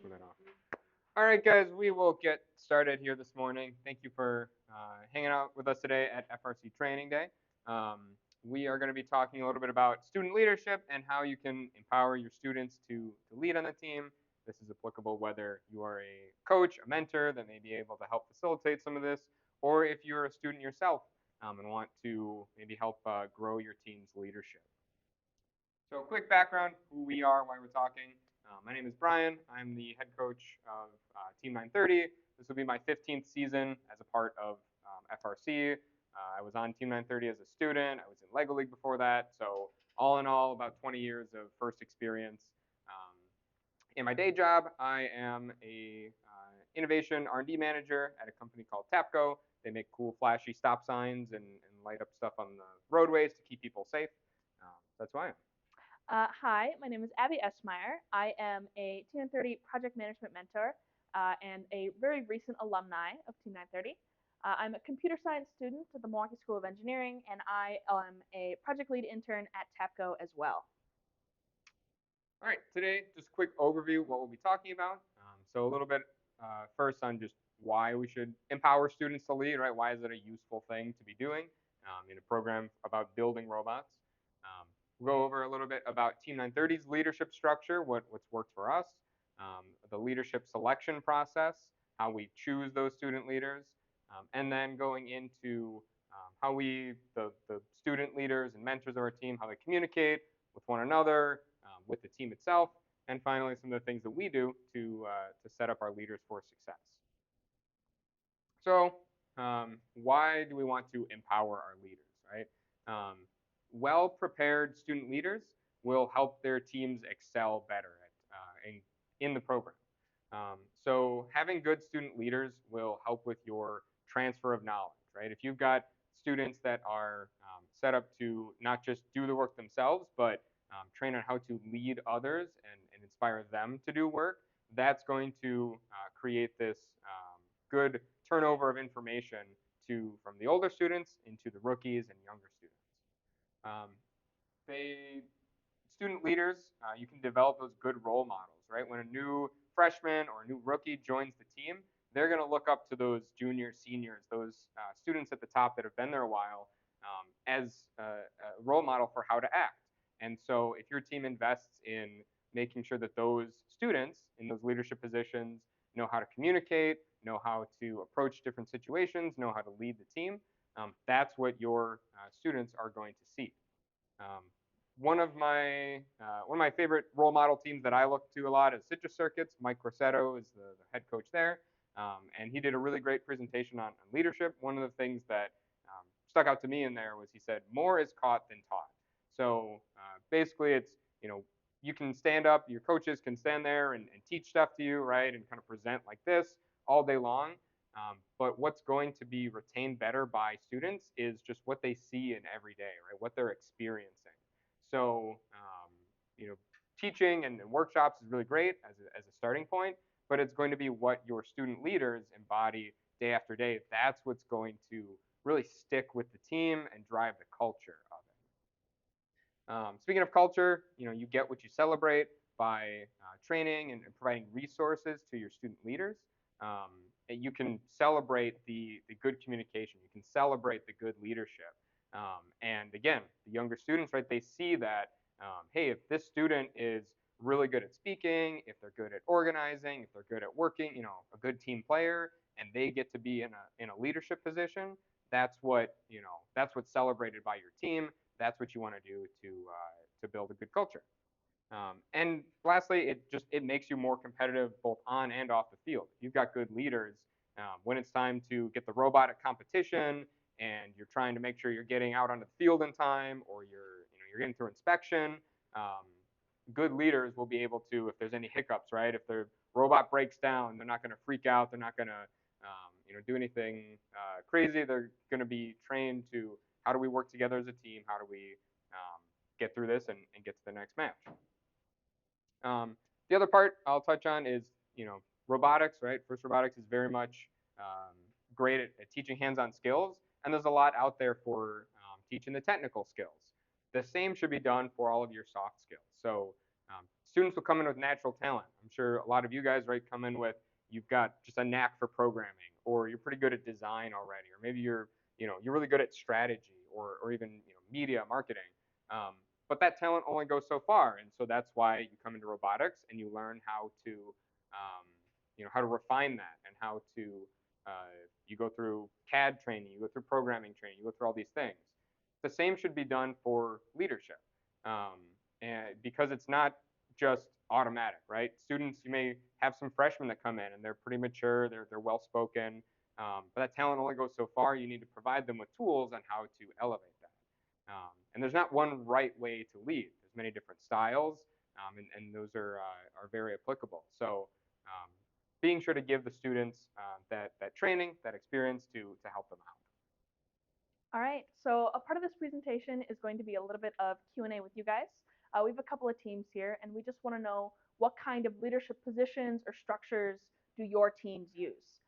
turn that off. All right, guys, we will get started here this morning. Thank you for hanging out with us today at FRC Training Day. Um, we are going to be talking a little bit about student leadership and how you can empower your students to lead on the team. This is applicable whether you are a coach, a mentor that may be able to help facilitate some of this, or if you're a student yourself and want to maybe help grow your team's leadership. So, quick background: who we are, why we're talking. My name is Brian. I'm the head coach of Team 930. This will be my 15th season as a part of FRC. I was on Team 930 as a student. I was in Lego League before that. So, all in all, about 20 years of first experience. Um, in my day job, I am a innovation R&D manager at a company called Tapco. They make cool, flashy stop signs and light up stuff on the roadways to keep people safe. That's who I am. Hi, my name is Abby Eschmeyer. I am a Team 930 project management mentor and a very recent alumni of Team 930. I'm a computer science student at the Milwaukee School of Engineering, and I am a project lead intern at TAPCO as well. All right, today, just a quick overview of what we'll be talking about. So a little bit first on just why we should empower students to lead, right? Why is it a useful thing to be doing in a program about building robots? We'll go over a little bit about Team 930's leadership structure, what's worked for us, the leadership selection process, how we choose those student leaders, and then going into how the student leaders and mentors of our team, how they communicate with one another, with the team itself, and finally some of the things that we do to set up our leaders for success. So why do we want to empower our leaders, right? Well-prepared student leaders will help their teams excel better in the program. So having good student leaders will help with your transfer of knowledge, right? If you've got students that are set up to not just do the work themselves, but train on how to lead others and inspire them to do work, that's going to create this good turnover of information from the older students into the rookies and younger students. Um, they student leaders, you can develop those good role models, right? When a new freshman or a new rookie joins the team, they're going to look up to those junior seniors, those students at the top that have been there a while, as a role model for how to act. And so, if your team invests in making sure that those students in those leadership positions know how to communicate, know how to approach different situations, know how to lead the team, that's what your students are going to see. Um, one of my favorite role model teams that I look to a lot is Citrus Circuits. Mike Grosseto is the head coach there, and he did a really great presentation on leadership. One of the things that stuck out to me in there was he said, "More is caught than taught." So basically, it's you can stand up, your coaches can stand there and teach stuff to you, right, and kind of present like this all day long. But what's going to be retained better by students is just what they see in every day, right? What they're experiencing. So, teaching and workshops is really great as a starting point, but it's going to be what your student leaders embody day after day. That's what's going to really stick with the team and drive the culture of it. Speaking of culture, you get what you celebrate by training and providing resources to your student leaders. And you can celebrate the good communication. You can celebrate the good leadership. And again, the younger students, right, they see that, hey, if this student is really good at speaking, if they're good at organizing, if they're good at working, a good team player, and they get to be in a leadership position, that's what's celebrated by your team. That's what you want to do to build a good culture. And lastly, it makes you more competitive both on and off the field. If you've got good leaders, when it's time to get the robotic competition and you're trying to make sure you're getting out onto the field in time, or you're getting through inspection, um, good leaders will be able to, if there's any hiccups, right? If the robot breaks down, they're not going to freak out. They're not going to do anything crazy. They're going to be trained to how do we work together as a team? How do we get through this and get to the next match? The other part I'll touch on is, robotics, right? FIRST Robotics is very much great at teaching hands-on skills, and there's a lot out there for teaching the technical skills. The same should be done for all of your soft skills. So students will come in with natural talent. I'm sure a lot of you guys, right, come in with you've got just a knack for programming, or you're pretty good at design already, or maybe you're really good at strategy, or even media marketing. Um, but that talent only goes so far, and so that's why you come into robotics and you learn how to how to refine that, and how to you go through CAD training, you go through programming training, you go through all these things. The same should be done for leadership, and because it's not just automatic, right? Students, you may have some freshmen that come in and they're pretty mature, they're well spoken, but that talent only goes so far. You need to provide them with tools on how to elevate that. And there's not one right way to lead. There's many different styles, and those are very applicable. So being sure to give the students that training, that experience to help them out. All right, so a part of this presentation is going to be a little bit of Q&A with you guys. We have a couple of teams here, and we just want to know what kind of leadership positions or structures do your teams use?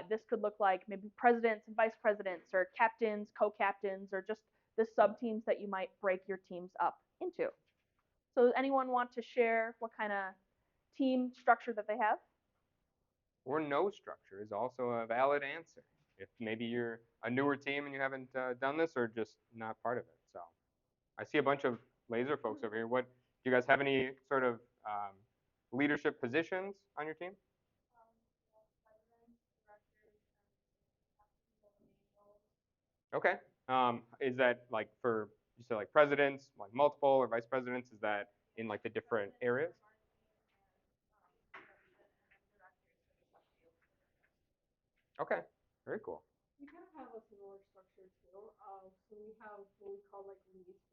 This could look like maybe presidents and vice presidents, or captains, co-captains, or just the sub-teams that you might break your teams up into. So does anyone want to share what kind of team structure that they have? Or no structure is also a valid answer. If maybe you're a newer team and you haven't done this, or just not part of it. So I see a bunch of laser folks over here. What do you guys have any sort of leadership positions on your team? Okay. Is that like for you said like presidents, like multiple or vice presidents? Is that in like the different areas? Okay. Very cool. We kind of have a similar structure too. So we have what we call like leads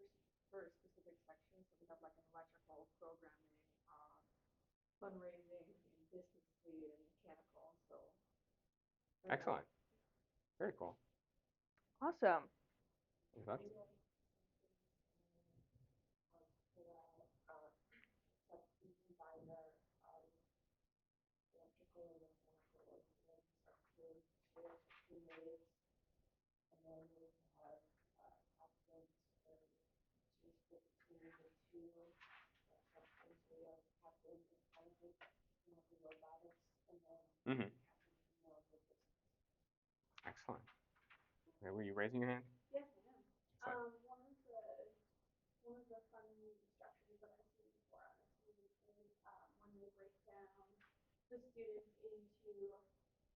for specific sections. So we have like an electrical, programming, fundraising, and business lead, and mechanical. So Excellent. Very cool. awesome. That's mm-hmm. Excellent. Okay, were you raising your hand? Yes, I am. Excellent. One of the fun structures that I've seen before on a team is when they break down the students into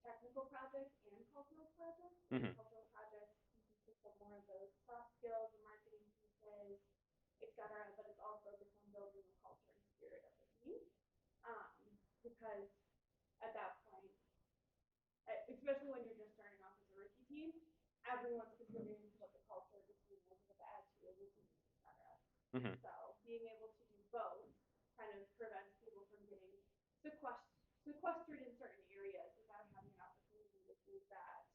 technical projects and cultural projects. Mm-hmm. Cultural projects consist of more of those soft skills, the marketing pieces, etc. But it's also just on building the culture and spirit of the team. Because at that point, especially when you're just starting off as a rookie team, everyone's contributing to what the culture of the team is, what the attitude of the team is, etc. Mm-hmm. So being able to do both kind of prevents people from getting sequestered in certain areas without having an opportunity to do that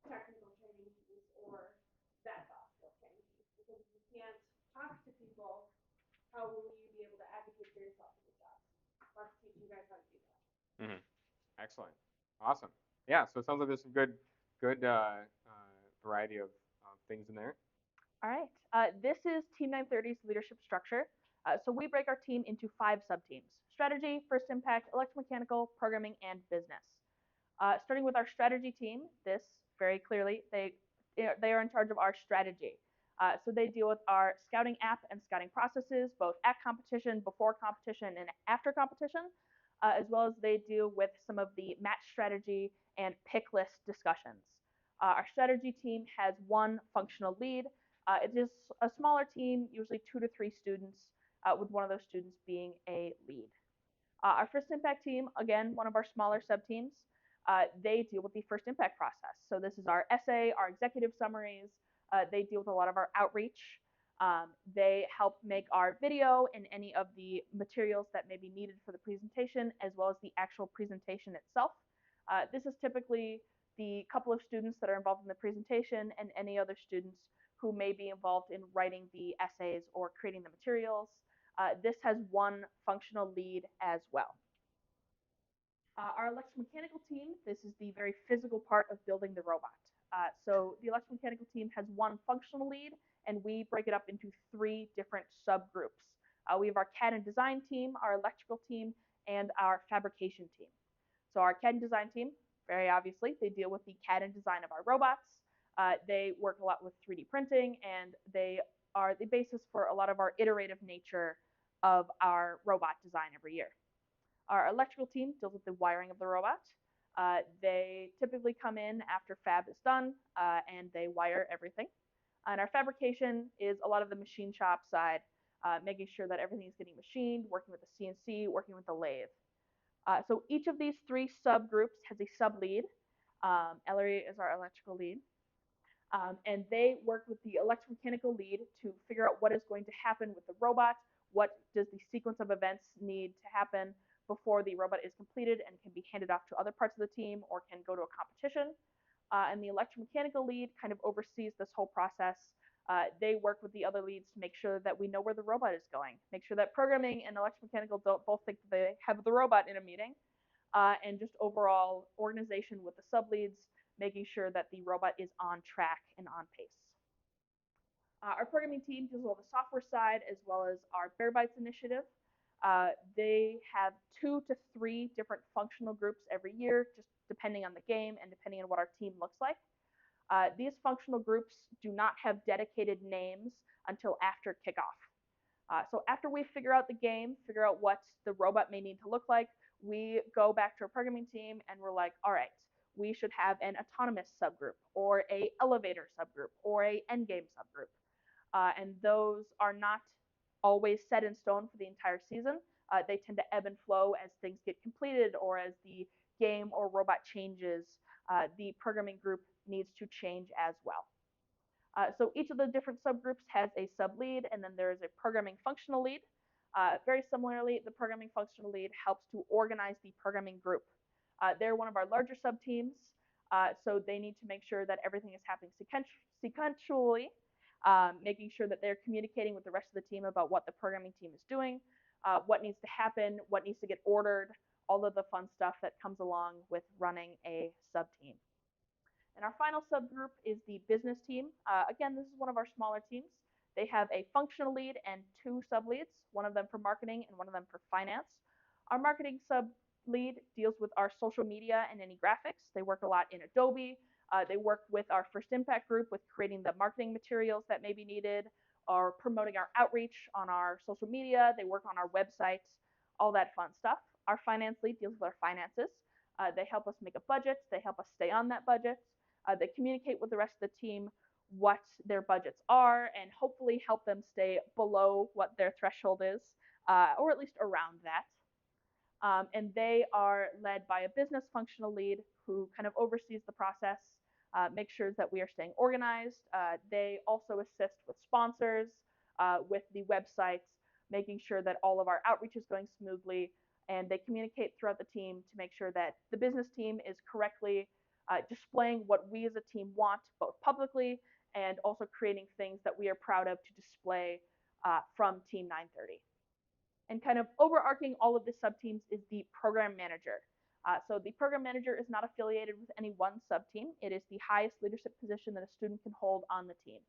technical training piece or that soft skill training piece. Because if you can't talk to people, how will you be able to advocate for yourself in the job? Let's teach you guys how to do that. Mm-hmm. Excellent. Awesome. Yeah. So it sounds like there's some good variety of things in there. All right. This is Team 930's leadership structure. So we break our team into 5 sub-teams: strategy, first impact, electromechanical, programming, and business. Starting with our strategy team, this very clearly, they are in charge of our strategy. So they deal with our scouting app and scouting processes, both at competition, before competition, and after competition, as well as they deal with some of the match strategy and pick list discussions. Our strategy team has one functional lead. It is a smaller team, usually 2 to 3 students, with one of those students being a lead. Our first impact team, again, one of our smaller sub teams, they deal with the first impact process. So this is our essay, our executive summaries. They deal with a lot of our outreach. They help make our video and any of the materials that may be needed for the presentation, as well as the actual presentation itself. This is typically the couple of students that are involved in the presentation and any other students who may be involved in writing the essays or creating the materials. This has one functional lead as well. Our electromechanical team, this is the very physical part of building the robot. So the electromechanical team has one functional lead, and we break it up into 3 different subgroups. We have our CAD and design team, our electrical team, and our fabrication team. So our CAD and design team, very obviously, they deal with the CAD and design of our robots. They work a lot with 3D printing, and they are the basis for a lot of our iterative nature of our robot design every year. Our electrical team deals with the wiring of the robot. They typically come in after fab is done, and they wire everything. And our fabrication is a lot of the machine shop side, making sure that everything is getting machined, working with the CNC, working with the lathe. So each of these three subgroups has a sub lead. Ellery is our electrical lead. And they work with the electromechanical lead to figure out what is going to happen with the robot, what does the sequence of events need to happen before the robot is completed and can be handed off to other parts of the team or can go to a competition. And the electromechanical lead kind of oversees this whole process. They work with the other leads to make sure that we know where the robot is going, make sure that programming and electromechanical don't both think they have the robot in a meeting, and just overall organization with the sub leads, making sure that the robot is on track and on pace. Our programming team deals with all the software side as well as our Bare Bytes initiative. They have 2 to 3 different functional groups every year, just depending on the game and depending on what our team looks like. These functional groups do not have dedicated names until after kickoff. So after we figure out the game, figure out what the robot may need to look like, we go back to our programming team and we're like, all right, we should have an autonomous subgroup or a elevator subgroup or a endgame subgroup. And those are not always set in stone for the entire season. They tend to ebb and flow as things get completed or as the game or robot changes. The programming group needs to change as well. So each of the different subgroups has a sub-lead, and then there is a programming functional lead. Very similarly, the programming functional lead helps to organize the programming group. They're one of our larger sub-teams, so they need to make sure that everything is happening sequentially, making sure that they're communicating with the rest of the team about what the programming team is doing, what needs to happen, what needs to get ordered, all of the fun stuff that comes along with running a sub-team. And our final subgroup is the business team. Again, this is one of our smaller teams. They have a functional lead and 2 sub-leads, one of them for marketing and one of them for finance. Our marketing sub-lead deals with our social media and any graphics. They work a lot in Adobe. They work with our First Impact group with creating the marketing materials that may be needed or promoting our outreach on our social media. They work on our websites, all that fun stuff. Our finance lead deals with our finances. They help us make a budget. They help us stay on that budget. They communicate with the rest of the team what their budgets are and hopefully help them stay below what their threshold is, or at least around that. And they are led by a business functional lead who kind of oversees the process, makes sure that we are staying organized. They also assist with sponsors, with the websites, making sure that all of our outreach is going smoothly, and they communicate throughout the team to make sure that the business team is correctly displaying what we as a team want, both publicly and also creating things that we are proud of to display from Team 930. And kind of overarching all of the sub-teams is the program manager. So the program manager is not affiliated with any one sub-team. It is the highest leadership position that a student can hold on the team.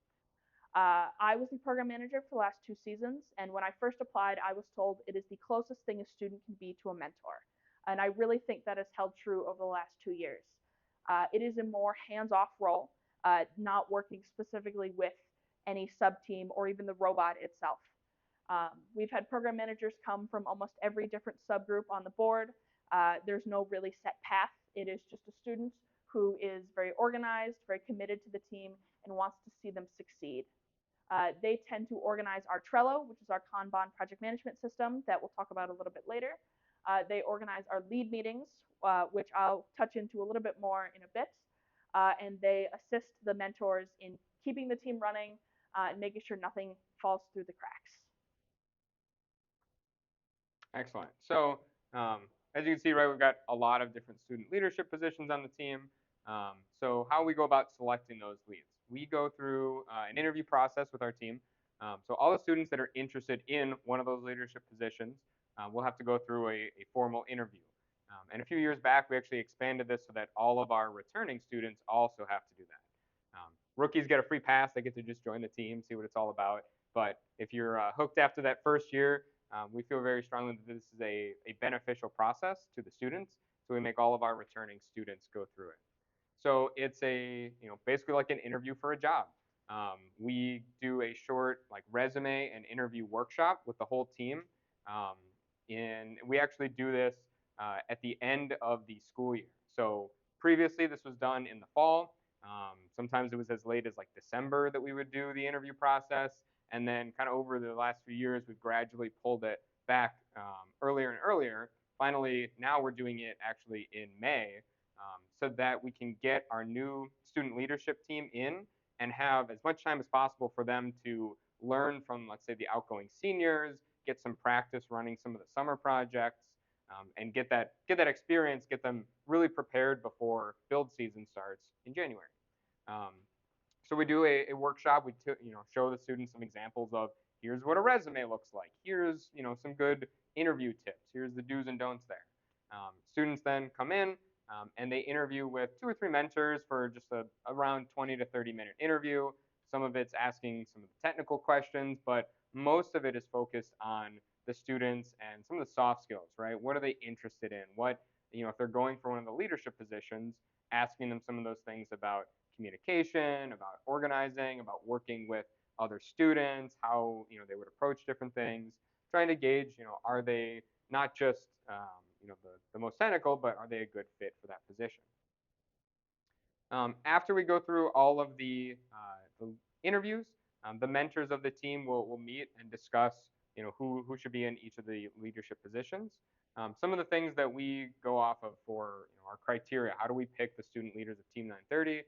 I was the program manager for the last 2 seasons, and when I first applied, I was told it is the closest thing a student can be to a mentor. And I really think that has held true over the last 2 years. It is a more hands-off role, not working specifically with any sub-team or even the robot itself. We've had program managers come from almost every different subgroup on the board. There's no really set path. It is just a student who is very organized, very committed to the team, and wants to see them succeed. They tend to organize our Trello, which is our Kanban project management system that we'll talk about a little bit later. They organize our lead meetings, which I'll touch into a little bit more in a bit. And they assist the mentors in keeping the team running and making sure nothing falls through the cracks. Excellent. So as you can see, right, we've got a lot of different student leadership positions on the team. So how we go about selecting those leads? We go through an interview process with our team. So all the students that are interested in one of those leadership positions will have to go through a formal interview. And a few years back, we actually expanded this so that all of our returning students also have to do that. Rookies get a free pass. They get to just join the team, see what it's all about. But if you're hooked after that first year, we feel very strongly that this is a beneficial process to the students. So we make all of our returning students go through it. So it's basically like an interview for a job. We do a short like resume and interview workshop with the whole team. Um, we actually do this at the end of the school year. So previously this was done in the fall. Sometimes it was as late as like December that we would do the interview process. And then kind of over the last few years, we've gradually pulled it back earlier and earlier. Finally, now we're doing it actually in May, so that we can get our new student leadership team in and have as much time as possible for them to learn from, let's say, the outgoing seniors, get some practice running some of the summer projects, and get that experience, get them really prepared before build season starts in January. Um, so we do a workshop. We show the students some examples of here's what a resume looks like. Here's some good interview tips. Here's the do's and don'ts there. Students then come in and they interview with 2 or 3 mentors for just around 20 to 30-minute interview. Some of it's asking some of the technical questions, but most of it is focused on the students and some of the soft skills, right? What are they interested in? If they're going for one of the leadership positions, asking them some of those things about communication, about organizing, about working with other students, how they would approach different things, trying to gauge, are they not just the most technical, but are they a good fit for that position? After we go through all of the interviews, the mentors of the team will meet and discuss, who should be in each of the leadership positions. Some of the things that we go off of for our criteria, how do we pick the student leaders of Team 930?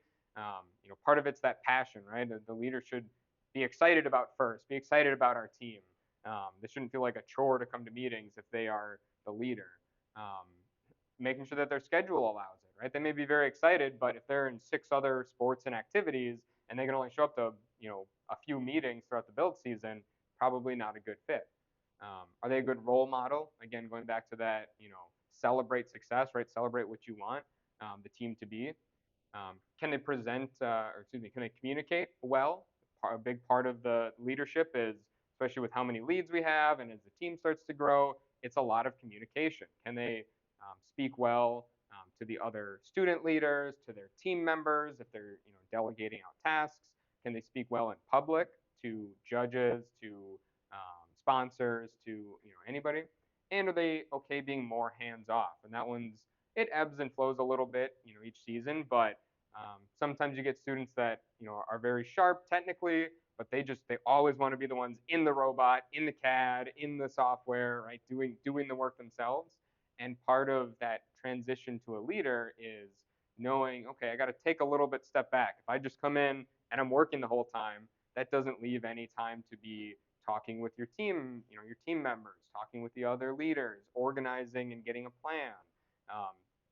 Part of it's that passion, right? The leader should be excited about FIRST, be excited about our team. This shouldn't feel like a chore to come to meetings if they are the leader. Um, Making sure that their schedule allows it, right? They may be very excited, but if they're in 6 other sports and activities and they can only show up to, a few meetings throughout the build season, probably not a good fit. Are they a good role model? Again, going back to that, celebrate success, right? Celebrate what you want the team to be. Can they present, or excuse me, can they communicate well? A big part of the leadership is, especially with how many leads we have and as the team starts to grow, it's a lot of communication. Can they speak well to the other student leaders, to their team members, if they're delegating out tasks? Can they speak well in public to judges, to sponsors, to anybody? And are they okay being more hands off? And that one's it ebbs and flows a little bit, each season. But sometimes you get students that are very sharp technically, but they always want to be the ones in the robot, in the CAD, in the software, right, doing the work themselves. And part of that transition to a leader is knowing, okay, I got to take a little bit step back. If I just come in and I'm working the whole time, that doesn't leave any time to be talking with your team, your team members, talking with the other leaders, organizing and getting a plan. Um,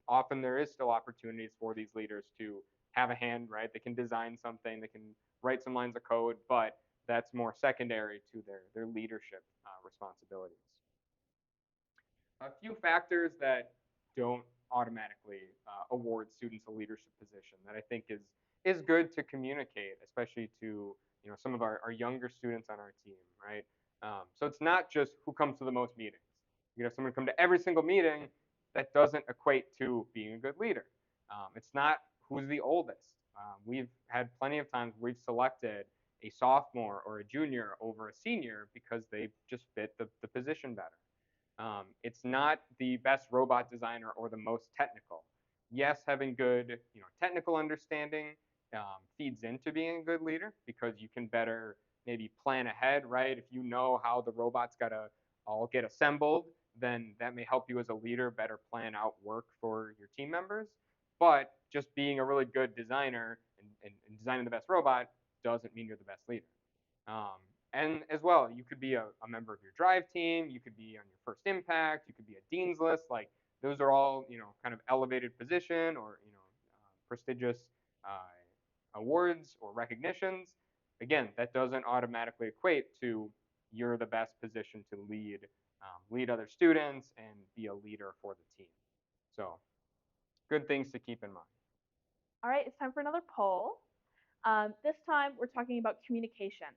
Often there is still opportunities for these leaders to have a hand, right? They can design something, they can write some lines of code, but that's more secondary to their leadership responsibilities. A few factors that don't automatically award students a leadership position that I think is good to communicate, especially to some of our younger students on our team, right? So it's not just who comes to the most meetings. You have someone come to every single meeting. That doesn't equate to being a good leader. It's not who's the oldest. We've had plenty of times we've selected a sophomore or a junior over a senior because they just fit the position better. It's not the best robot designer or the most technical. Yes, having good technical understanding feeds into being a good leader because you can better maybe plan ahead, right? If you know how the robot's got to all get assembled, then that may help you as a leader better plan out work for your team members. But just being a really good designer and designing the best robot doesn't mean you're the best leader. Um, and as well, you could be a member of your drive team, you could be on your first impact, you could be a dean's list. Like those are all kind of elevated position or prestigious awards or recognitions. Again, that doesn't automatically equate to you're the best position to lead other students and be a leader for the team. So good things to keep in mind. All right, it's time for another poll. This time we're talking about communication.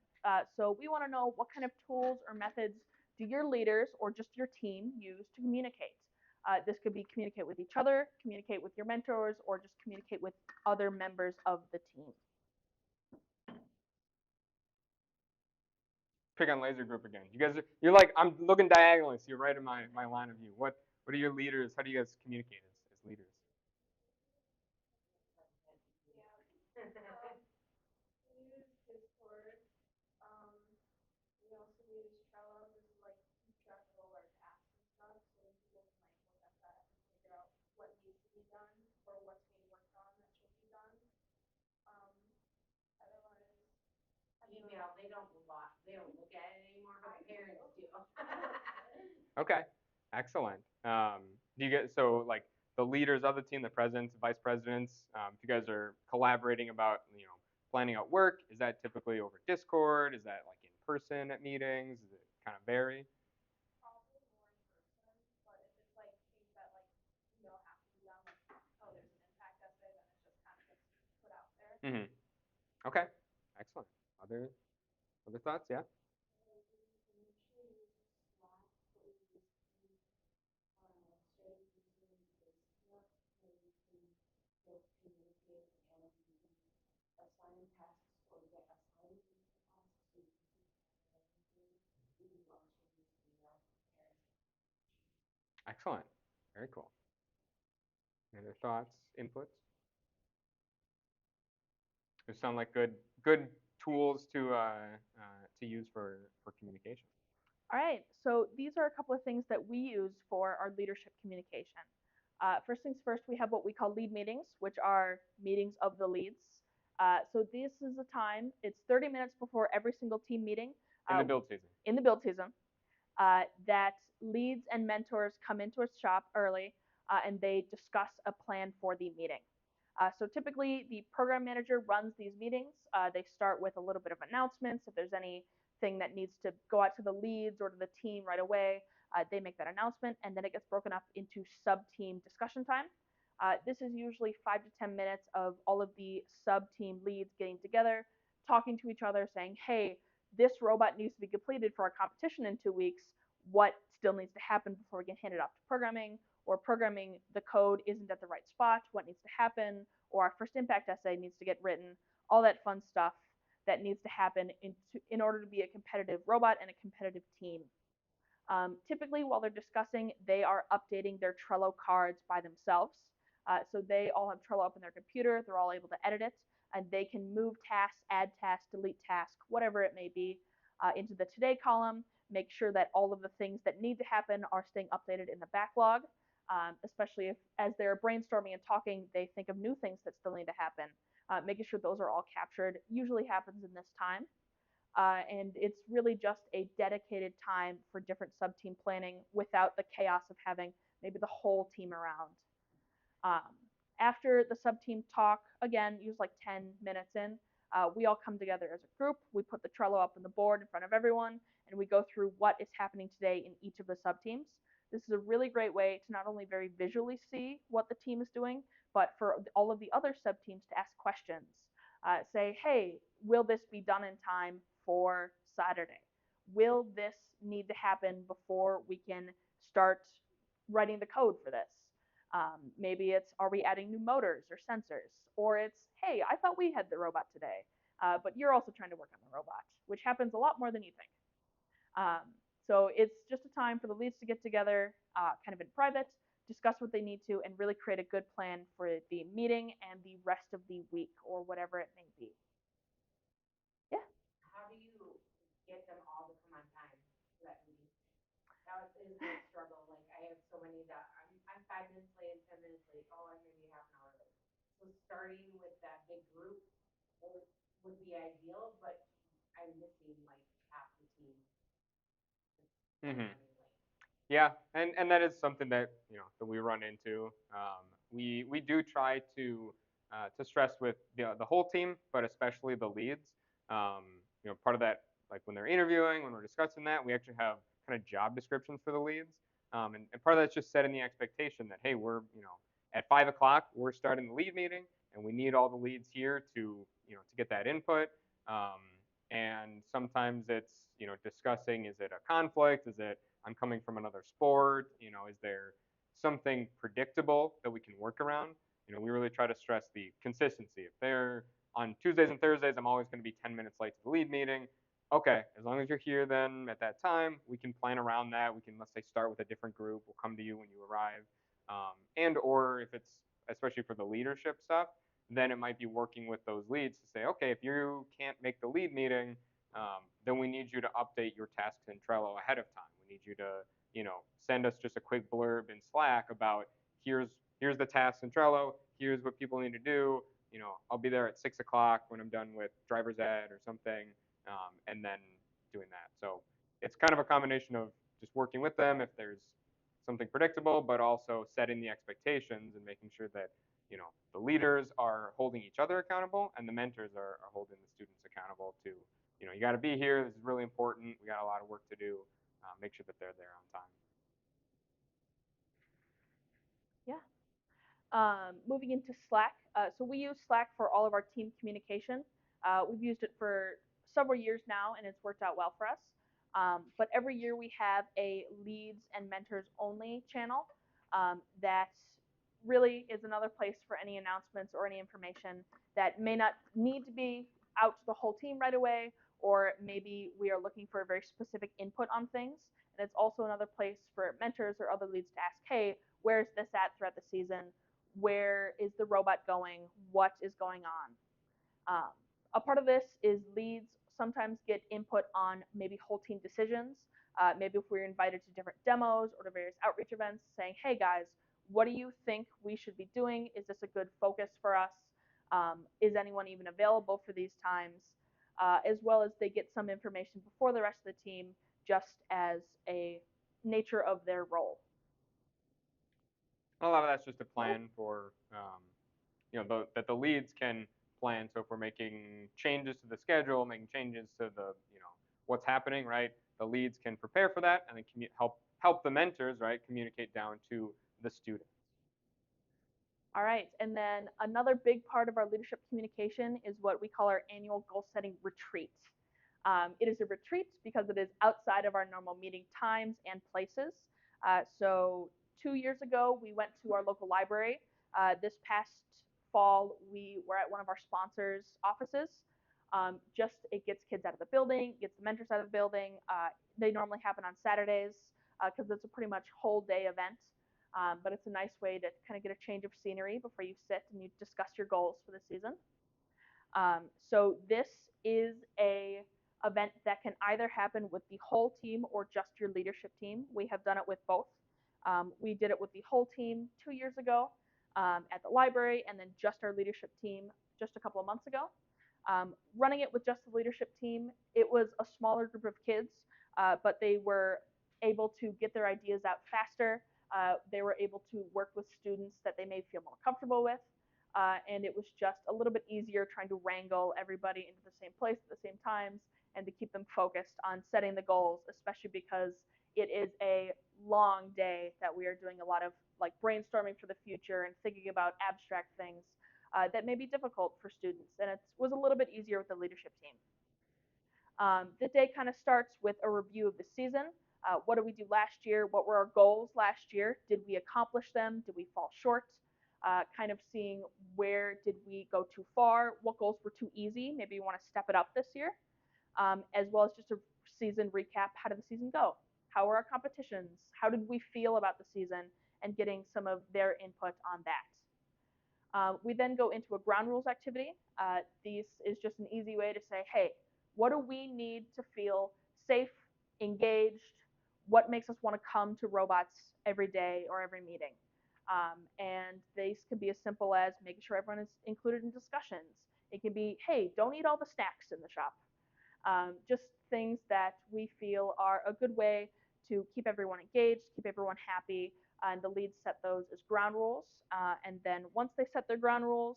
So we want to know what kind of tools or methods do your leaders or just your team use to communicate. This could be communicate with each other, communicate with your mentors, or just communicate with other members of the team. Pick on laser group again. You guys you're like, I'm looking diagonally, so you're right in my line of view. What are your leaders? How do you guys communicate as leaders? Okay, excellent. Do you get so like the leaders of the team, the presidents, the vice presidents, if you guys are collaborating about planning out work, is that typically over Discord? Is that like in person at meetings? Does it kind of vary? Mm-hmm. Okay, excellent. Other other thoughts? Yeah. Excellent. Very cool. Any other thoughts, inputs? Those sound like good tools to use for communication. All right, so these are a couple of things that we use for our leadership communication. First things first, we have what we call lead meetings, which are meetings of the leads. So this is a time, it's 30 minutes before every single team meeting. In the build season. In the build season, that leads and mentors come into a shop early and they discuss a plan for the meeting. So typically, the program manager runs these meetings. They start with a little bit of announcements. If there's anything that needs to go out to the leads or to the team right away, they make that announcement, and then it gets broken up into sub-team discussion time. This is usually 5 to 10 minutes of all of the sub-team leads getting together, talking to each other, saying, hey, this robot needs to be completed for our competition in 2 weeks. What still needs to happen before we can hand it off to programming? Or programming, the code isn't at the right spot. What needs to happen? Or our first impact essay needs to get written. All that fun stuff that needs to happen in order to be a competitive robot and a competitive team. Typically, while they're discussing, they are updating their Trello cards by themselves. So they all have Trello up in their computer. They're all able to edit it, and they can move tasks, add tasks, delete tasks, whatever it may be, into the today column. Make sure that all of the things that need to happen are staying updated in the backlog. Especially if, as they're brainstorming and talking, they think of new things that still need to happen. Making sure those are all captured usually happens in this time. And it's really just a dedicated time for different sub-team planning without the chaos of having maybe the whole team around. Um, After the sub-team talk, again, use like 10 minutes in, we all come together as a group. We put the Trello up on the board in front of everyone, and we go through what is happening today in each of the sub-teams. This is a really great way to not only very visually see what the team is doing, but for all of the other sub-teams to ask questions. Say, hey, will this be done in time for Saturday? Will this need to happen before we can start writing the code for this? Maybe it's, are we adding new motors or sensors? Or it's, hey, I thought we had the robot today, but you're also trying to work on the robot, which happens a lot more than you think. Um, so it's just a time for the leads to get together, kind of in private, discuss what they need to, and really create a good plan for the meeting and the rest of the week or whatever it may be. Yeah. Mm-hmm. Yeah, and that is something that that we run into. We do try to stress with the whole team, but especially the leads. Um, part of that, like when they're interviewing, when we're discussing that, we actually have kind of job descriptions for the leads, and part of that's just setting the expectation that hey, we're at 5 o'clock we're starting the lead meeting, and we need all the leads here to to get that input. Um, And sometimes it's, discussing, is it a conflict? Is it, I'm coming from another sport? Is there something predictable that we can work around? We really try to stress the consistency. If they're on Tuesdays and Thursdays, I'm always going to be 10 minutes late to the lead meeting. Okay, as long as you're here then at that time, we can plan around that. We can, let's say, start with a different group. We'll come to you when you arrive. And or if it's, especially for the leadership stuff, then it might be working with those leads to say, okay, if you can't make the lead meeting, then we need you to update your tasks in Trello ahead of time. We need you to, send us just a quick blurb in Slack about, here's the tasks in Trello, here's what people need to do. I'll be there at 6 o'clock when I'm done with driver's ed or something, and then doing that. So it's kind of a combination of just working with them if there's something predictable, but also setting the expectations and making sure that the leaders are holding each other accountable and the mentors are holding the students accountable to, you got to be here. This is really important. We got a lot of work to do. Make sure that they're there on time. Yeah. Moving into Slack. So we use Slack for all of our team communication. We've used it for several years now, and it's worked out well for us. But every year we have a leads and mentors only channel that really is another place for any announcements or any information that may not need to be out to the whole team right away, or maybe we are looking for a very specific input on things. And it's also another place for mentors or other leads to ask, hey, where's this at throughout the season? Where is the robot going? What is going on? Um, a part of this is leads sometimes get input on maybe whole team decisions. Maybe if we're invited to different demos or to various outreach events, saying, hey guys, what do you think we should be doing? Is this a good focus for us? Is anyone even available for these times? As well as they get some information before the rest of the team, just as a nature of their role. A lot of that's just a plan for, that the leads can plan. So if we're making changes to the schedule, making changes to the, what's happening, right? The leads can prepare for that and then help the mentors, right, communicate down to the student. All right, and then another big part of our leadership communication is what we call our annual goal setting retreat. It is a retreat because it is outside of our normal meeting times and places. So 2 years ago, we went to our local library. This past fall, we were at one of our sponsors' offices. Just it gets kids out of the building, gets the mentors out of the building. They normally happen on Saturdays because it's a pretty much whole day event. But it's a nice way to kind of get a change of scenery before you sit and you discuss your goals for the season. So this is a event that can either happen with the whole team or just your leadership team. We have done it with both. We did it with the whole team 2 years ago at the library, and then just our leadership team just a couple of months ago. Running it with just the leadership team, it was a smaller group of kids, but they were able to get their ideas out faster. They were able to work with students that they may feel more comfortable with. And it was just a little bit easier trying to wrangle everybody into the same place at the same times and to keep them focused on setting the goals, especially because it is a long day that we are doing a lot of like brainstorming for the future and thinking about abstract things that may be difficult for students. And it was a little bit easier with the leadership team. The day kind of starts with a review of the season. What did we do last year? What were our goals last year? Did we accomplish them? Did we fall short? Kind of seeing where did we go too far? What goals were too easy? Maybe you want to step it up this year. As well as just a season recap. How did the season go? How were our competitions? How did we feel about the season? And getting some of their input on that. We then go into a ground rules activity. This is just an easy way to say, hey, what do we need to feel safe, engaged? What makes us want to come to robots every day or every meeting? And these can be as simple as making sure everyone is included in discussions. It can be, hey, don't eat all the snacks in the shop. Just things that we feel are a good way to keep everyone engaged, keep everyone happy, and the leads set those as ground rules. And then once they set their ground rules,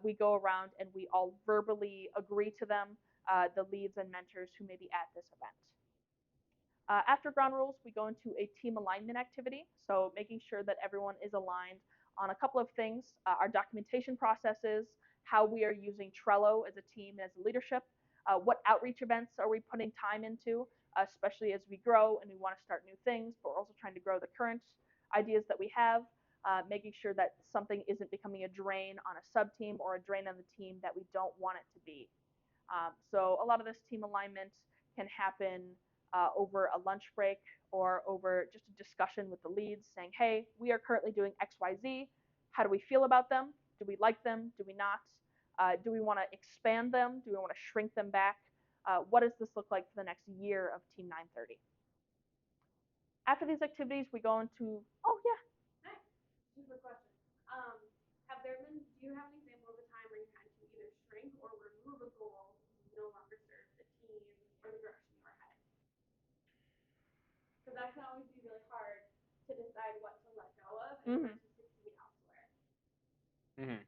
we go around and we all verbally agree to them, the leads and mentors who may be at this event. After ground rules, we go into a team alignment activity. So making sure that everyone is aligned on a couple of things, our documentation processes, how we are using Trello as a team and as a leadership, What outreach events are we putting time into, especially as we grow and we want to start new things, but we're also trying to grow the current ideas that we have, making sure that something isn't becoming a drain on a sub team or a drain on the team that we don't want it to be. So a lot of this team alignment can happen over a lunch break or over just a discussion with the leads saying, hey, we are currently doing XYZ. How do we feel about them? Do we like them? Do we not? Do we want to expand them? Do we want to shrink them back? What does this look like for the next year of Team 930? After these activities, we go into, oh yeah. Nice. Super question. Um, have there been? Do you have an example of a time where you had to either shrink or remove a goal no longer serve the team or the direction you are heading? Because that can always be really hard to decide what to let go of in order to succeed elsewhere. Mm-hmm.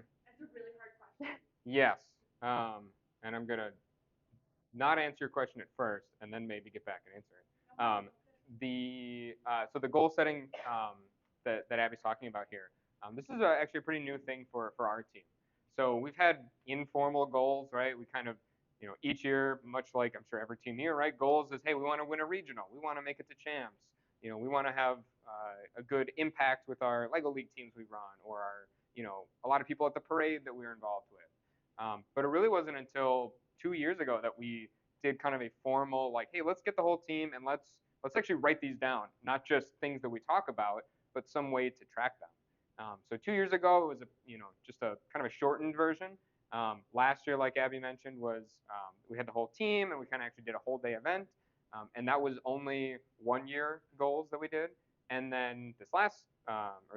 That's a really hard question. Yes. And I'm gonna not answer your question at first, and then maybe get back and answer it. So the goal setting that Abby's talking about here, this is actually a pretty new thing for our team. So we've had informal goals, right? We kind of, each year, much like I'm sure every team here, right? Goals is, hey, we want to win a regional, we want to make it to champs, we want to have a good impact with our Lego League teams we run, or our, a lot of people at the parade that we were involved with. But it really wasn't until 2 years ago that we did kind of a formal, like, hey, let's get the whole team and let's actually write these down, not just things that we talk about, but some way to track them. So 2 years ago it was just a kind of a shortened version. Last year, like Abby mentioned, was we had the whole team and we kind of actually did a whole day event, and that was only 1 year goals that we did. And then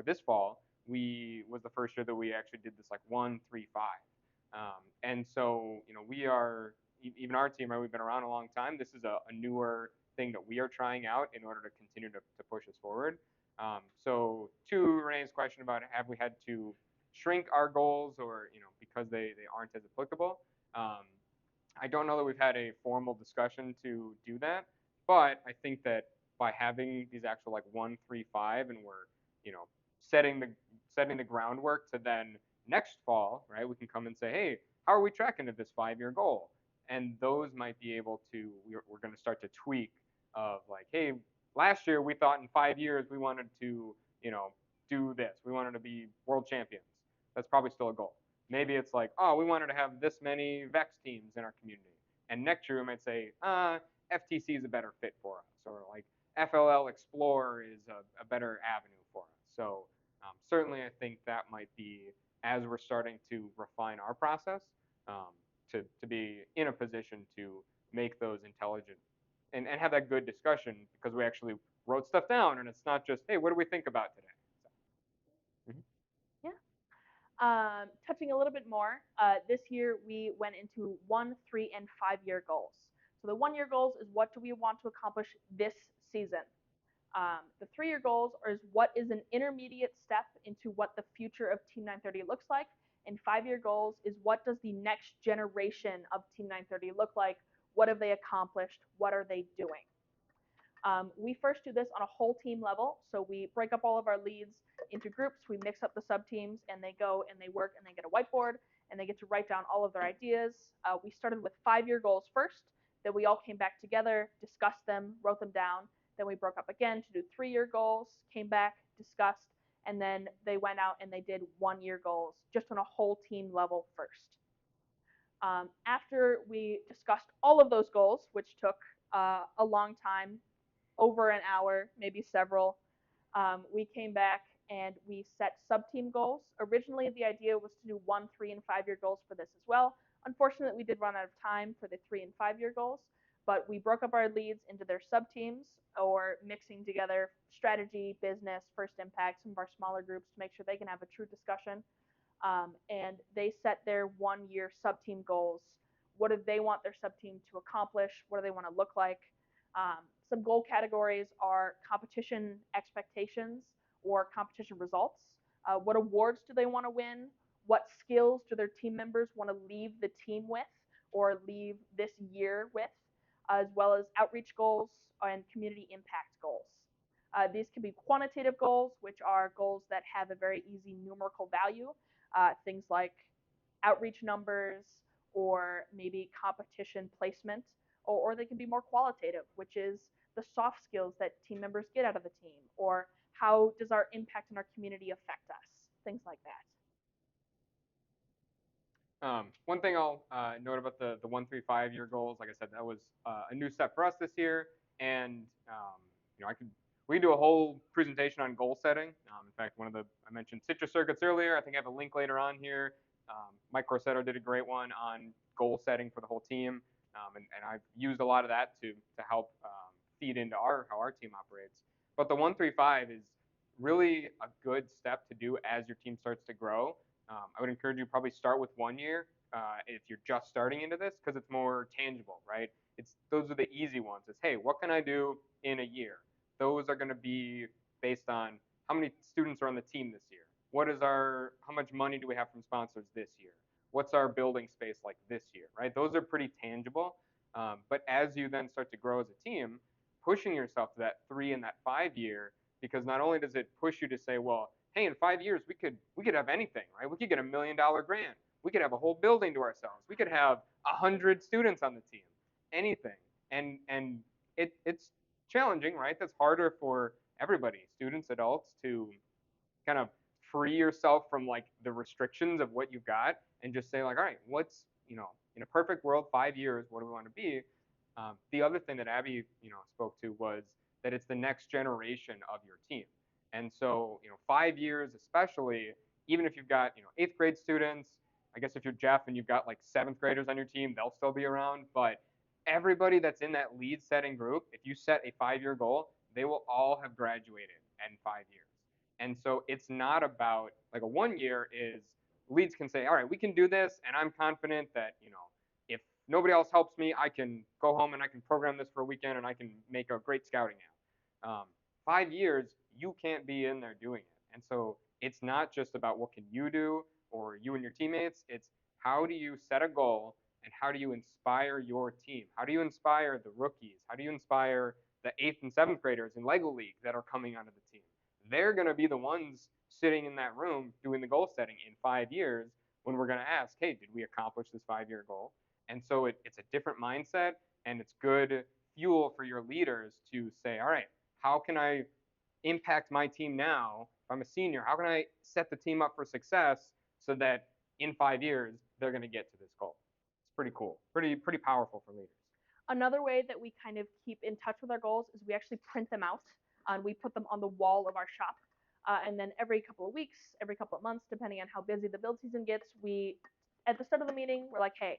this fall, we was the first year that we actually did this like 1-3-5. And so, we are, even our team, right, we've been around a long time. This is a newer thing that we are trying out in order to continue to push us forward. So to Renee's question about have we had to shrink our goals, or, because they aren't as applicable, I don't know that we've had a formal discussion to do that, but I think that by having these actual like 1-3-5, and we're, you know, setting the groundwork to then next fall, right? We can come and say, hey, how are we tracking to this 5-year goal? And those might be able to, we're going to start to tweak of like, hey, last year we thought in 5 years we wanted to, do this. We wanted to be world champions. That's probably still a goal. Maybe it's like, oh, we wanted to have this many VEX teams in our community. And next year we might say, FTC is a better fit for us, or like FLL Explorer is a better avenue for us. So certainly I think that might be, as we're starting to refine our process, um, to be in a position to make those intelligent and have that good discussion, because we actually wrote stuff down and it's not just, hey, what do we think about today? So, mm-hmm. Yeah. Touching a little bit more, this year we went into 1, 3, and 5-year goals. So the 1-year goals is what do we want to accomplish this season. The 3-year goals is what is an intermediate step into what the future of Team 930 looks like. And 5-year goals is what does the next generation of Team 930 look like? What have they accomplished? What are they doing? We first do this on a whole team level. So we break up all of our leads into groups, we mix up the sub teams, and they go and they work and they get a whiteboard and they get to write down all of their ideas. We started with 5-year goals first, then we all came back together, discussed them, wrote them down. Then we broke up again to do 3-year goals, came back, discussed, and then they went out and they did 1-year goals just on a whole team level first. After we discussed all of those goals, which took a long time, over an hour, maybe several, we came back and we set sub-team goals. Originally, the idea was to do 1, 3, and 5-year goals for this as well. Unfortunately, we did run out of time for the 3 and 5-year goals, but we broke up our leads into their sub-teams, or mixing together strategy, business, first impact, some of our smaller groups to make sure they can have a true discussion. And they set their 1-year sub-team goals. What do they want their sub-team to accomplish? What do they want to look like? Some goal categories are competition expectations or competition results. What awards do they want to win? What skills do their team members want to leave the team with or leave this year with? As well as outreach goals and community impact goals. These can be quantitative goals, which are goals that have a very easy numerical value. Things like outreach numbers or maybe competition placement, or they can be more qualitative, which is the soft skills that team members get out of the team, or how does our impact in our community affect us, things like that. One thing I'll note about the 1-3-5 year goals, like I said, that was a new step for us this year, and you know, we could do a whole presentation on goal setting. In fact, I mentioned citrus circuits earlier. I think I have a link later on here. Mike Corsetto did a great one on goal setting for the whole team, and I've used a lot of that to help feed into how our team operates. But the 1-3-5 is really a good step to do as your team starts to grow. I would encourage you to probably start with 1 year if you're just starting into this, because it's more tangible, right? Those are the easy ones. It's, hey, what can I do in a year? Those are going to be based on how many students are on the team this year. How much money do we have from sponsors this year? What's our building space like this year, right? Those are pretty tangible. But as you then start to grow as a team, pushing yourself to that 3 and that 5 year, because not only does it push you to say, well, hey, in 5 years we could have anything, right? We could get $1 million grant. We could have a whole building to ourselves. We could have 100 students on the team. Anything. And it's challenging, right? That's harder for everybody, students, adults, to kind of free yourself from like the restrictions of what you've got and just say like, all right, what's, in a perfect world, 5 years, what do we want to be? The other thing that Abby, spoke to was that it's the next generation of your team. And so, 5 years, especially, even if you've got, eighth grade students, I guess if you're Jeff and you've got like seventh graders on your team, they'll still be around. But everybody that's in that lead setting group, if you set a 5 year goal, they will all have graduated in 5 years. And so it's not about like a 1 year is leads can say, all right, we can do this, and I'm confident that, if nobody else helps me, I can go home and I can program this for a weekend and I can make a great scouting app. 5 years, you can't be in there doing it. And so it's not just about what can you do or you and your teammates. It's how do you set a goal and how do you inspire your team? How do you inspire the rookies? How do you inspire the eighth and seventh graders in Lego League that are coming onto the team? They're going to be the ones sitting in that room doing the goal setting in 5 years when we're going to ask, hey, did we accomplish this 5 year goal? And so it's a different mindset, and it's good fuel for your leaders to say, all right, how can I impact my team now? If I'm a senior, how can I set the team up for success so that in 5 years they're going to get to this goal? It's pretty cool, pretty powerful for leaders. Another way that we kind of keep in touch with our goals is we actually print them out and we put them on the wall of our shop. And then every couple of weeks, every couple of months, depending on how busy the build season gets, at the start of the meeting, we're like, hey,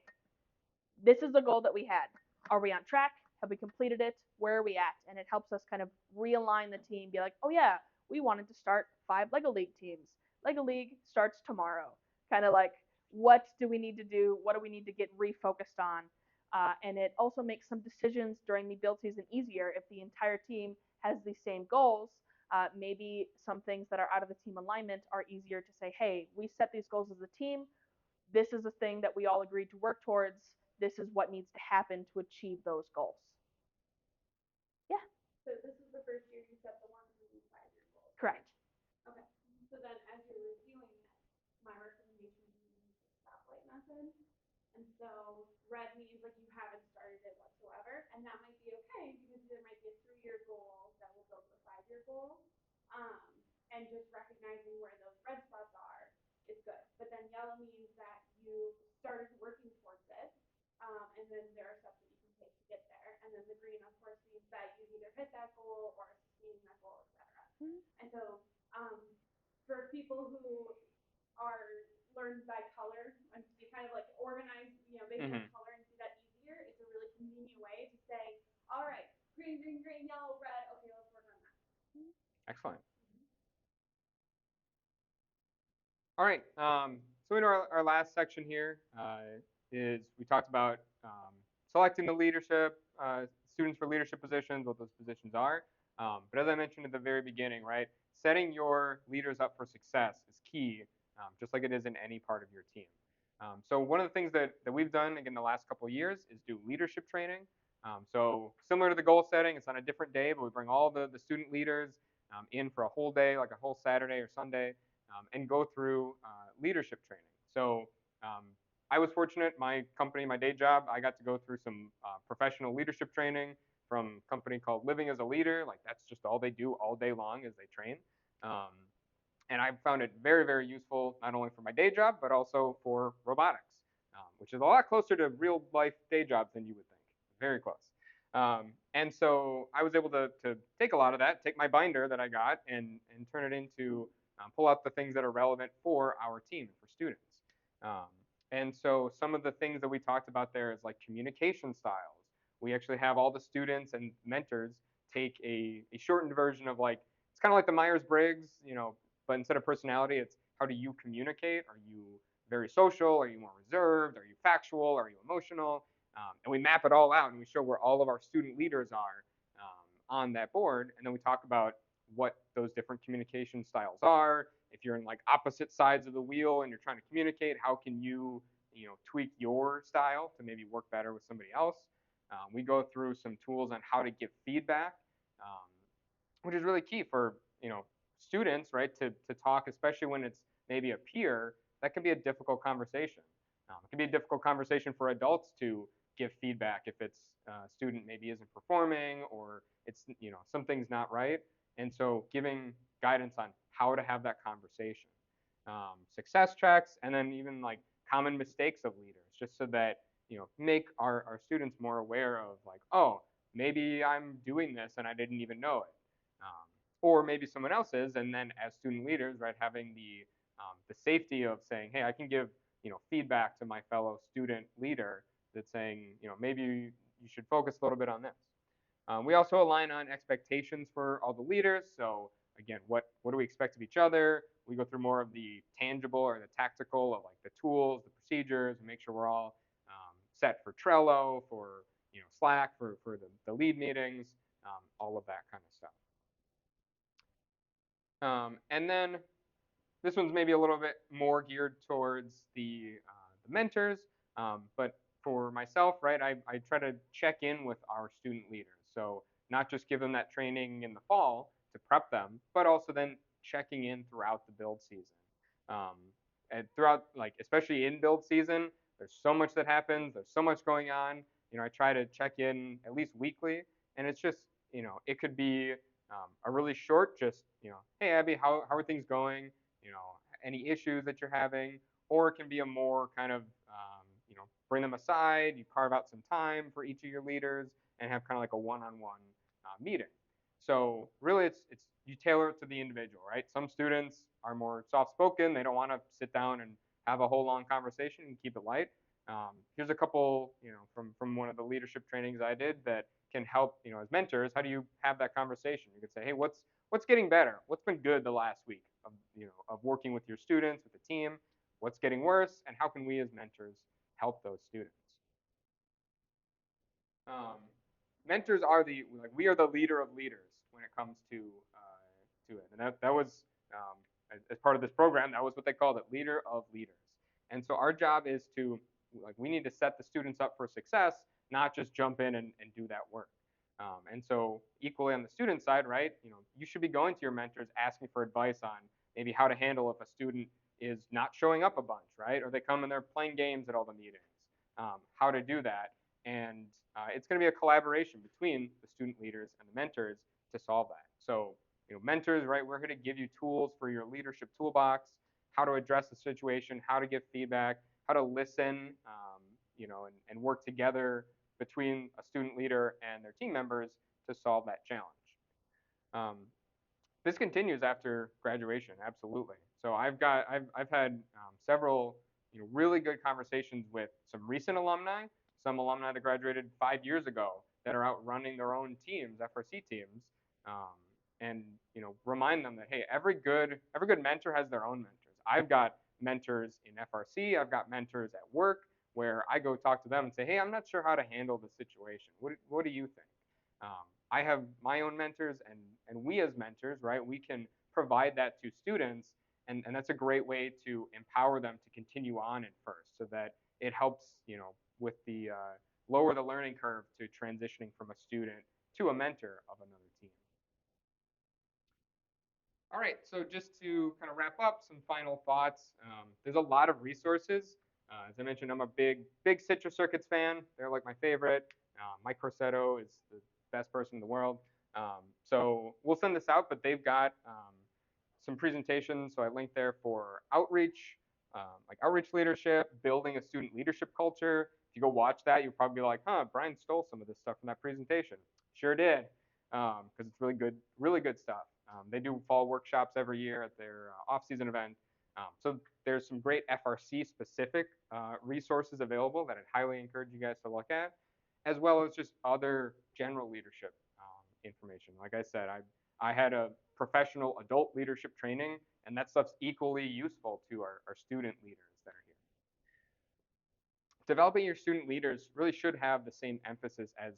this is the goal that we had. Are we on track? Have we completed it? Where are we at? And it helps us kind of realign the team, be like, oh yeah, we wanted to start 5 Lego League teams. Lego League starts tomorrow. Kind of like, what do we need to do? What do we need to get refocused on? And it also makes some decisions during the build season easier if the entire team has the same goals. Maybe some things that are out of the team alignment are easier to say, hey, we set these goals as a team. This is a thing that we all agreed to work towards. This is what needs to happen to achieve those goals. Yeah. So this is the first year you set the 1-5 year goals. Correct. Okay. So then as you're reviewing it, my recommendation is you use the stoplight method. And so red means like you haven't started it whatsoever, and that might be okay because there might be a 3 year goal that will go to a 5 year goal. Um, and just recognizing where those red spots are is good. But then yellow means that you started working towards it, and then there are steps that you can take to get there. And then the green, of course, means that you've either hit that goal or sustaining that goal, etc. Mm-hmm. And so for people who are learned by color and to be kind of like organized, based on color and see that easier, it's a really convenient way to say, all right, green, green, green, yellow, red. Okay, let's work on that. Excellent. All right. So in our last section here is we talked about selecting the leadership students for leadership positions, what those positions are. But as I mentioned at the very beginning, right, setting your leaders up for success is key, just like it is in any part of your team. So one of the things that we've done again the last couple of years is do leadership training. So similar to the goal setting, it's on a different day, but we bring all the student leaders in for a whole day, like a whole Saturday or Sunday, and go through leadership training. So I was fortunate. My company, my day job, I got to go through some professional leadership training from a company called Living as a Leader. Like that's just all they do all day long is they train. Um, and I found it very, very useful, not only for my day job, but also for robotics, which is a lot closer to real life day jobs than you would think. Very close. And so I was able to take a lot of that, take my binder that I got, and turn it into pull out the things that are relevant for our team and for students. Um, and so some of the things that we talked about there is like communication styles. We actually have all the students and mentors take a shortened version of like it's kind of like the Myers Briggs, but instead of personality, it's how do you communicate? Are you very social? Are you more reserved? Are you factual? Are you emotional? And we map it all out and we show where all of our student leaders are on that board. And then we talk about what those different communication styles are. If you're in like opposite sides of the wheel and you're trying to communicate, how can you tweak your style to maybe work better with somebody else? We go through some tools on how to give feedback. Um, which is really key for students, right? To talk, especially when it's maybe a peer. That can be a difficult conversation. It can be a difficult conversation for adults to give feedback if it's a student maybe isn't performing or it's something's not right. And so giving guidance on how to have that conversation, success tracks, and then even like common mistakes of leaders, just so that make our students more aware of like, oh, maybe I'm doing this and I didn't even know it, or maybe someone else is. And then as student leaders, right, having the safety of saying, hey, I can give feedback to my fellow student leader that's saying maybe you should focus a little bit on this. We also align on expectations for all the leaders. So again, what do we expect of each other? We go through more of the tangible or the tactical of like the tools, the procedures, and make sure we're all set for Trello, for Slack, for the lead meetings, all of that kind of stuff. And then this one's maybe a little bit more geared towards the mentors, but for myself, right, I try to check in with our student leaders. So not just give them that training in the fall to prep them, but also then checking in throughout the build season. Um, and throughout, like especially in build season, there's so much that happens. There's so much going on. I try to check in at least weekly, and it's just it could be a really short, just hey Abby, how are things going? Any issues that you're having, or it can be a more kind of bring them aside, you carve out some time for each of your leaders and have kind of like a one-on-one meeting. So really it's you tailor it to the individual, right? Some students are more soft-spoken, they don't want to sit down and have a whole long conversation and keep it light. Here's a couple from one of the leadership trainings I did that can help as mentors. How do you have that conversation? You could say, hey, what's getting better? What's been good the last week of working with your students, with the team? What's getting worse, and how can we as mentors help those students? Um, Mentors are we are the leader of leaders when it comes to it, and that was as part of this program, that was what they called it, leader of leaders. And so our job is to we need to set the students up for success, not just jump in and do that work. And so equally on the student side, right, you should be going to your mentors asking for advice on maybe how to handle if a student is not showing up a bunch, right, or they come and they're playing games at all the meetings, how to do that. And it's going to be a collaboration between the student leaders and the mentors to solve that. So mentors, right, we're here to give you tools for your leadership toolbox, how to address the situation, how to give feedback, how to listen, and work together between a student leader and their team members to solve that challenge. Um, this continues after graduation, absolutely. So I've had several really good conversations with some recent alumni, some alumni that graduated 5 years ago that are out running their own teams, FRC teams, um, and remind them that hey, every good mentor has their own mentors. I've got mentors in FRC, I've got mentors at work where I go talk to them and say, hey, I'm not sure how to handle this situation. What do you think? I have my own mentors, and we as mentors, right, we can provide that to students, and that's a great way to empower them to continue on in first, so that it helps, with the lower the learning curve to transitioning from a student to a mentor of another team. All right, so just to kind of wrap up, some final thoughts. There's a lot of resources As I mentioned, I'm a big Citrus Circuits fan. They're like my favorite. Mike Corsetto is the best person in the world. So we'll send this out, but they've got some presentations. So I linked there for outreach, like outreach leadership, building a student leadership culture. If you go watch that, you'll probably be like, huh, Brian stole some of this stuff from that presentation. Sure did, because it's really good stuff. They do fall workshops every year at their off-season event. So there's some great FRC specific resources available that I'd highly encourage you guys to look at, as well as just other general leadership information. Like I said, I had a professional adult leadership training, and that stuff's equally useful to our student leaders that are here. Developing your student leaders really should have the same emphasis as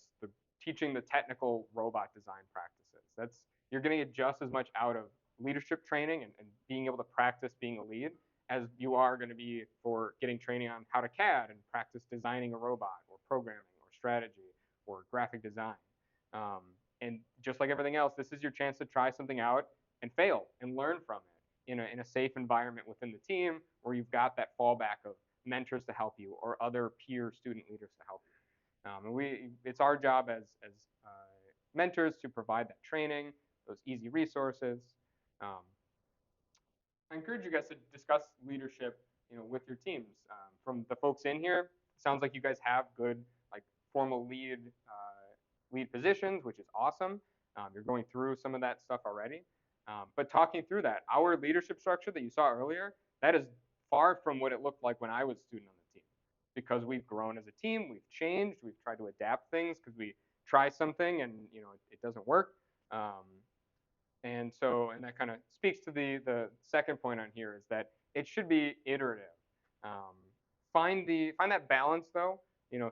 teaching the technical robot design practices. You're going to get just as much out of leadership training and being able to practice being a lead as you are going to be for getting training on how to CAD and practice designing a robot or programming or strategy or graphic design. Um, and just like everything else, this is your chance to try something out and fail and learn from it in a safe environment within the team where you've got that fallback of mentors to help you or other peer student leaders to help you. And it's our job as mentors to provide that training, those easy resources. Um, I encourage you guys to discuss leadership, with your teams. From the folks in here, it sounds like you guys have good, like formal lead positions, which is awesome. You're going through some of that stuff already. But talking through that, our leadership structure that you saw earlier, that is far from what it looked like when I was a student on the team. Because we've grown as a team, we've changed, we've tried to adapt things because we try something and it doesn't work. And that kind of speaks to the second point on here is that it should be iterative. Um, find that balance though.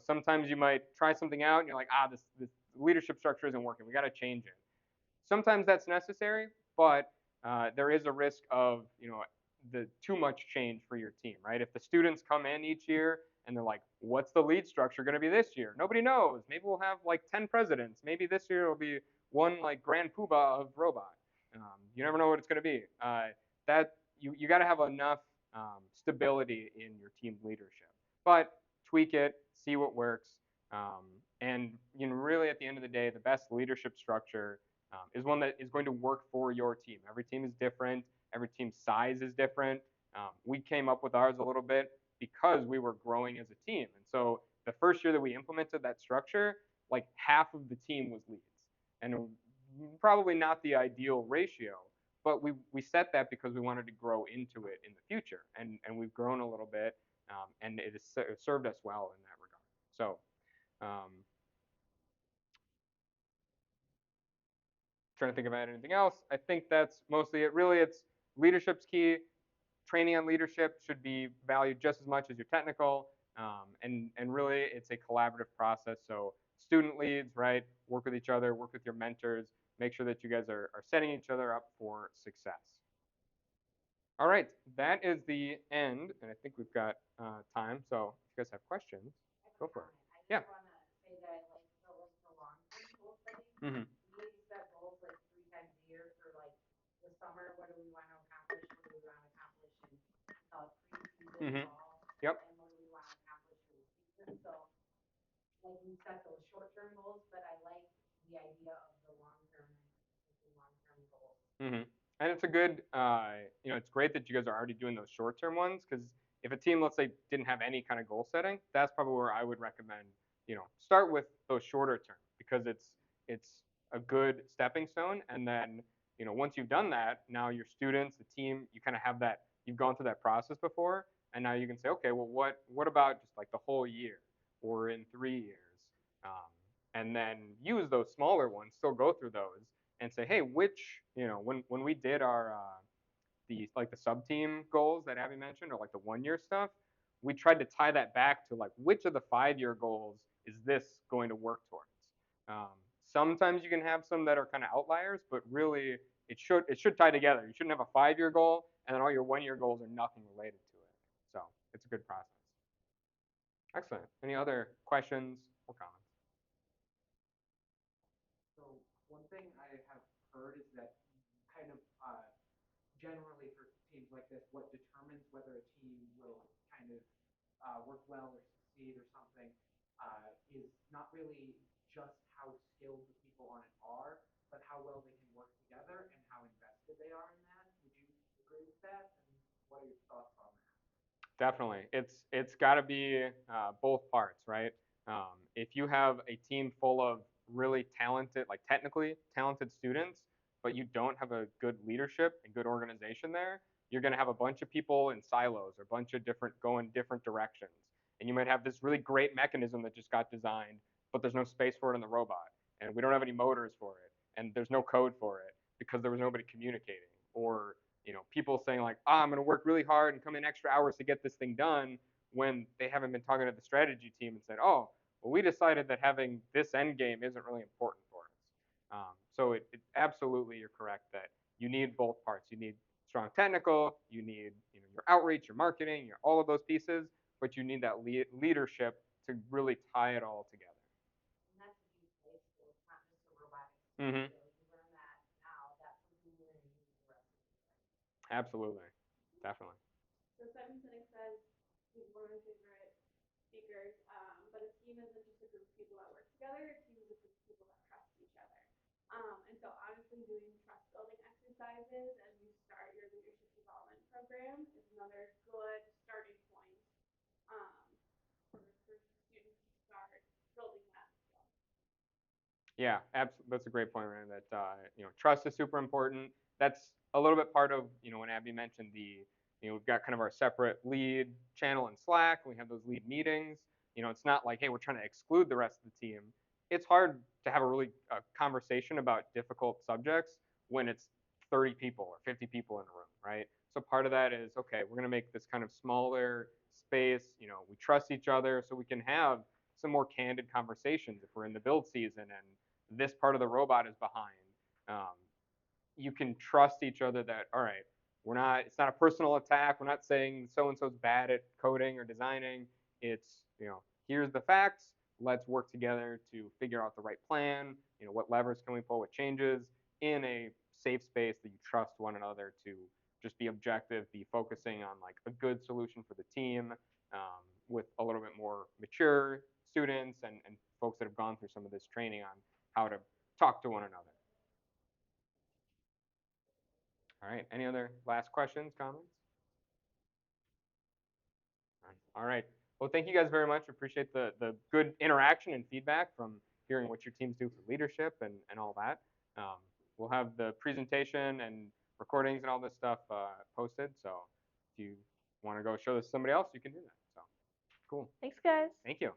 Sometimes you might try something out and you're like, this leadership structure isn't working. We got to change it. Sometimes that's necessary, but there is a risk of the too much change for your team, right? If the students come in each year and they're like, what's the lead structure going to be this year? Nobody knows. Maybe we'll have like 10 presidents. Maybe this year will be one like grand poobah of robot. You never know what it's going to be. That you got to have enough stability in your team leadership, but tweak it, see what works, and really at the end of the day, the best leadership structure is one that is going to work for your team. Every team is different. Every team's size is different. We came up with ours a little bit because we were growing as a team, and so the first year that we implemented that structure, like half of the team was leads, and probably not the ideal ratio, but we set that because we wanted to grow into it in the future, and we've grown a little bit, and it has served us well in that regard. So. Trying to think about anything else. I think that's mostly it. Really, it's leadership's key. Training on leadership should be valued just as much as your technical, and really, it's a collaborative process. So student leads, right? Work with each other, work with your mentors, make sure that you guys are setting each other up for success. All right, that is the end, and I think we've got time. So if you guys have questions, go for it. Yeah. I just want to say that I like the long-term goal setting. Mm-hmm. We set goals like 3 times a year for like the summer. What do we want to accomplish? What do we want to accomplish in preseason, Mm-hmm. fall? Yep. And what do we want to accomplish for the season? So like we set those short-term goals, but I like the idea of the long-term goals. Mm-hmm. And it's a good, it's great that you guys are already doing those short-term ones because if a team, let's say, didn't have any kind of goal setting, that's probably where I would recommend, start with those shorter term because it's a good stepping stone. And then, once you've done that, now your students, the team, you kind of have that, you've gone through that process before, and now you can say, okay, well, what about just like the whole year or in 3 years? And then use those smaller ones, still go through those and say, hey, when we did our the sub team goals that Abby mentioned or like the 1 year stuff, we tried to tie that back to like which of the 5 year goals is this going to work towards. Um, Sometimes you can have some that are kind of outliers, but really it should tie together. You shouldn't have a 5 year goal and then all your 1 year goals are nothing related to it. So it's a good process. Excellent. Any other questions or comments? So one thing I have heard is that kind of generally for teams like this, what determines whether a team will kind of work well or succeed or something is not really just how skilled the people on it are, but how well they can work together and how invested they are in that. Would you agree with that? And what are your thoughts on that? Definitely. It's got to be both parts, right? If you have a team full of really talented, like technically talented students, but you don't have a good leadership and good organization there, you're going to have a bunch of people in silos or a bunch of different going different directions. And you might have this really great mechanism that just got designed, but there's no space for it in the robot, and we don't have any motors for it, and there's no code for it because there was nobody communicating, or people saying like, I'm going to work really hard and come in extra hours to get this thing done when they haven't been talking to the strategy team and said, oh, well, we decided that having this end game isn't really important for us. So absolutely, you're correct that you need both parts. You need strong technical, you need your outreach, your marketing, all of those pieces, but you need that leadership to really tie it all together. And that's a huge life skill. It's not just a robotics Mm-hmm. skill. You learn that now. That's something you're going to use the rest of your life. Absolutely, definitely. So Simon Sinek says, he's one of my favorite speakers, but a team isn't just a group of people that work together, a team is a group of people that trust each other. And so obviously doing trust building exercises as you start your leadership development program is another good starting point um, for students to start building that skill. Yeah, that's a great point, Ryan. That trust is super important. That's a little bit part of when Abby mentioned we've got kind of our separate lead channel in Slack. We have those lead meetings. It's not like, hey, we're trying to exclude the rest of the team. It's hard to have a really conversation about difficult subjects when it's 30 people or 50 people in a room, right? So part of that is, okay, we're going to make this kind of smaller space. We trust each other, so we can have some more candid conversations if we're in the build season and this part of the robot is behind. Um, you can trust each other that, all right, it's not a personal attack. We're not saying so and so's bad at coding or designing. It's, here's the facts. Let's work together to figure out the right plan. What levers can we pull, what changes in a safe space that you trust one another to just be objective, be focusing on like a good solution for the team, with a little bit more mature students and folks that have gone through some of this training on how to talk to one another. All right. Any other last questions, comments? All right. Well, thank you guys very much. Appreciate the good interaction and feedback from hearing what your teams do for leadership and all that. We'll have the presentation and recordings and all this stuff posted. So if you want to go show this to somebody else, you can do that. So cool. Thanks, guys. Thank you.